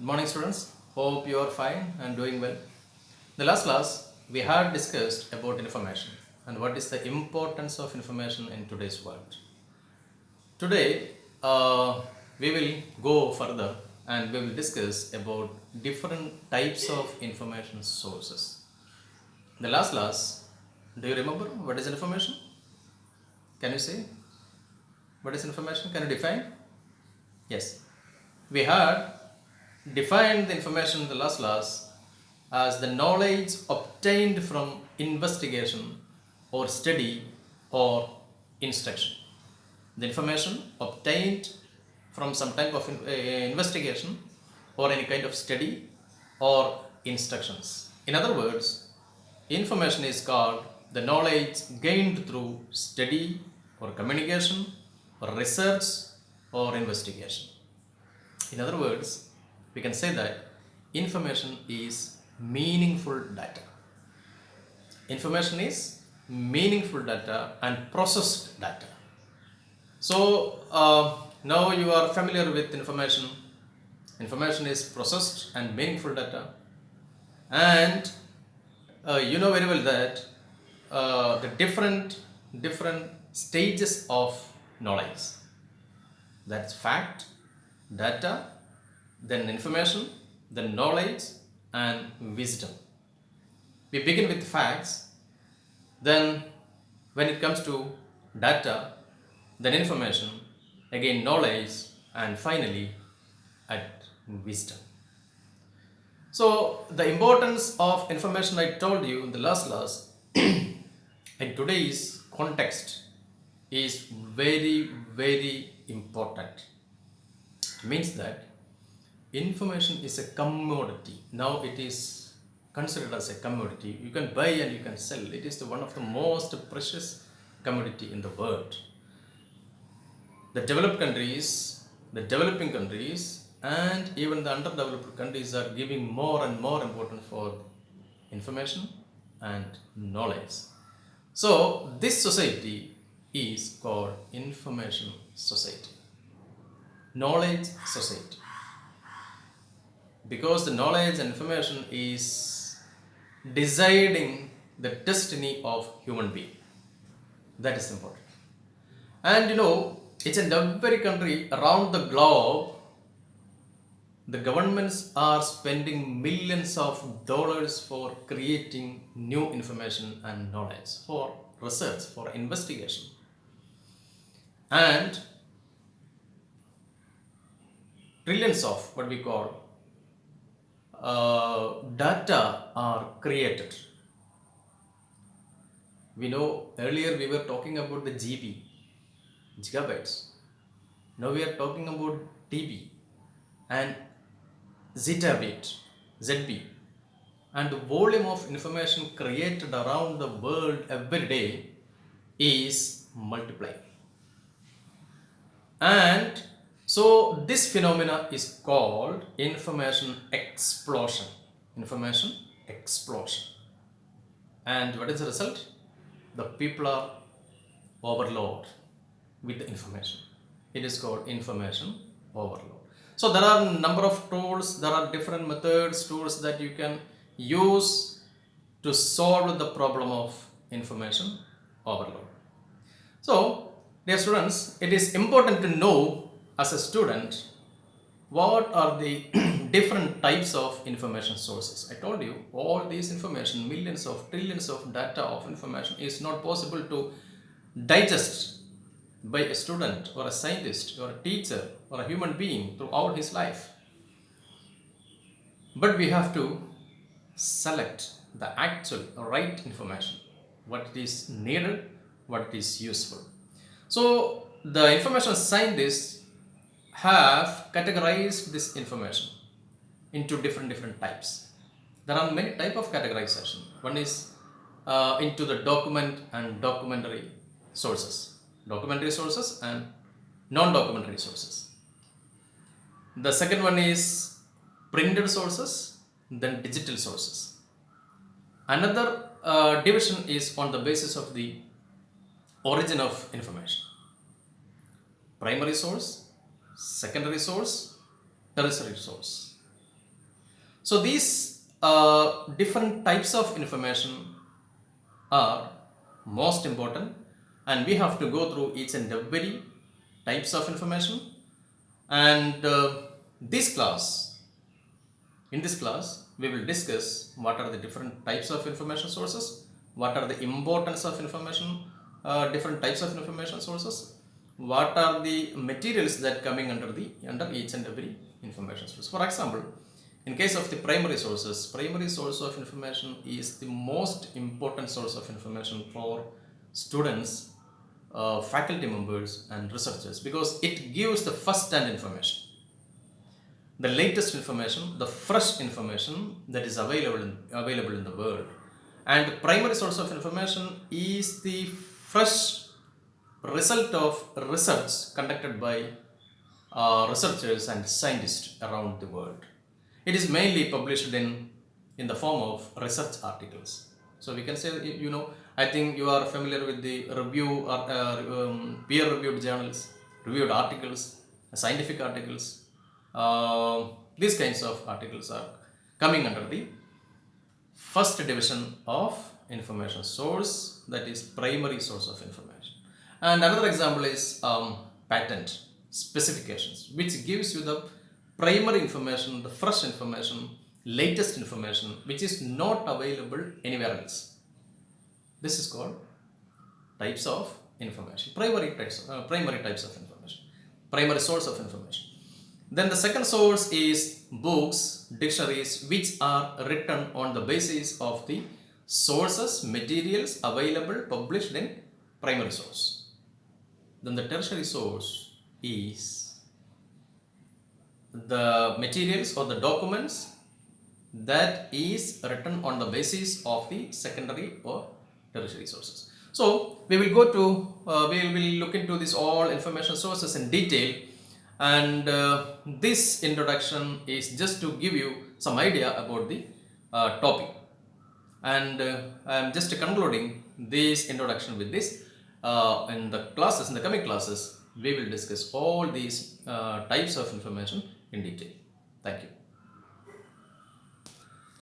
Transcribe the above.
Good morning, students. Hope you are fine and doing well. The last class we had discussed about information and what is the importance of information in today's world. Today we will go further and we will discuss about different types of information sources. The last class, do you remember what is information? Can you say what is information? Can you define? Yes. We had defined the information in the last class as the knowledge obtained from investigation or study or instruction. The information obtained from some type of investigation or any kind of study or instructions. In other words, information is called the knowledge gained through study or communication or research or investigation. In other words, we can say that information is meaningful data. Information is meaningful data and processed data. So now you are familiar with information. Information is processed and meaningful data, and you know very well that the different stages of knowledge. That's fact, data, then information, then knowledge and wisdom. We begin with facts, then when it comes to data, then information, again knowledge, and finally at wisdom. So the importance of information I told you in the last class in today's context is very important. It means that information is a commodity. Now it is considered as a commodity. You can buy and you can sell. It is one of the most precious commodity in the world. The developed countries, the developing countries, and even the underdeveloped countries are giving more and more importance for information and knowledge. So this society is called information society, knowledge society, because the knowledge and information is deciding the destiny of human being. That is important. And you know, each and every country around the globe, the governments are spending millions of dollars for creating new information and knowledge, for research, for investigation. And trillions of what we call data are created. We know earlier we were talking about the GB, gigabytes. Now we are talking about TB and zettabyte, ZB. And the volume of information created around the world every day is multiplying. And so this phenomena is called information explosion. Information explosion. And what is the result? The people are overloaded with the information. It is called information overload. So there are a number of tools, there are different methods, tools that you can use to solve the problem of information overload. So dear students, it is important to know as a student what are the different types of information sources. I told you all these information, millions of trillions of data of information is not possible to digest by a student or a scientist or a teacher or a human being throughout his life. But we have to select the actual right information, what is needed, what is useful. So the information scientists have categorized this information into different types. There are many types of categorization. One is into the document and documentary sources. Documentary sources and non-documentary sources. The second one is printed sources, then digital sources. Another division is on the basis of the origin of information. Primary source, secondary source, tertiary source. So these different types of information are most important, and we have to go through each and every types of information. And in this class, we will discuss what are the different types of information sources, what are the importance of information, different types of information sources, what are the materials that coming under each and every information source. For example, in case of the primary sources, primary source of information is the most important source of information for students, faculty members, and researchers, because it gives the first-hand information, the latest information, the fresh information that is available in the world. And primary source of information is the fresh result of research conducted by researchers and scientists around the world. It is mainly published in the form of research articles. So we can say, I think you are familiar with the peer-reviewed journals, reviewed articles, scientific articles. These kinds of articles are coming under the first division of information source, that is primary source of information. And another example is patent specifications, which gives you the primary information, the fresh information, latest information, which is not available anywhere else. This is called types of information, primary types of information, primary source of information. Then the second source is books, dictionaries, which are written on the basis of the sources, materials available, published in primary source. Then the tertiary source is the materials or the documents that is written on the basis of the secondary or tertiary sources. So we will we will look into this all information sources in detail, and this introduction is just to give you some idea about the topic, and I am just concluding this introduction with this. In the coming classes, we will discuss all these types of information in detail. Thank you.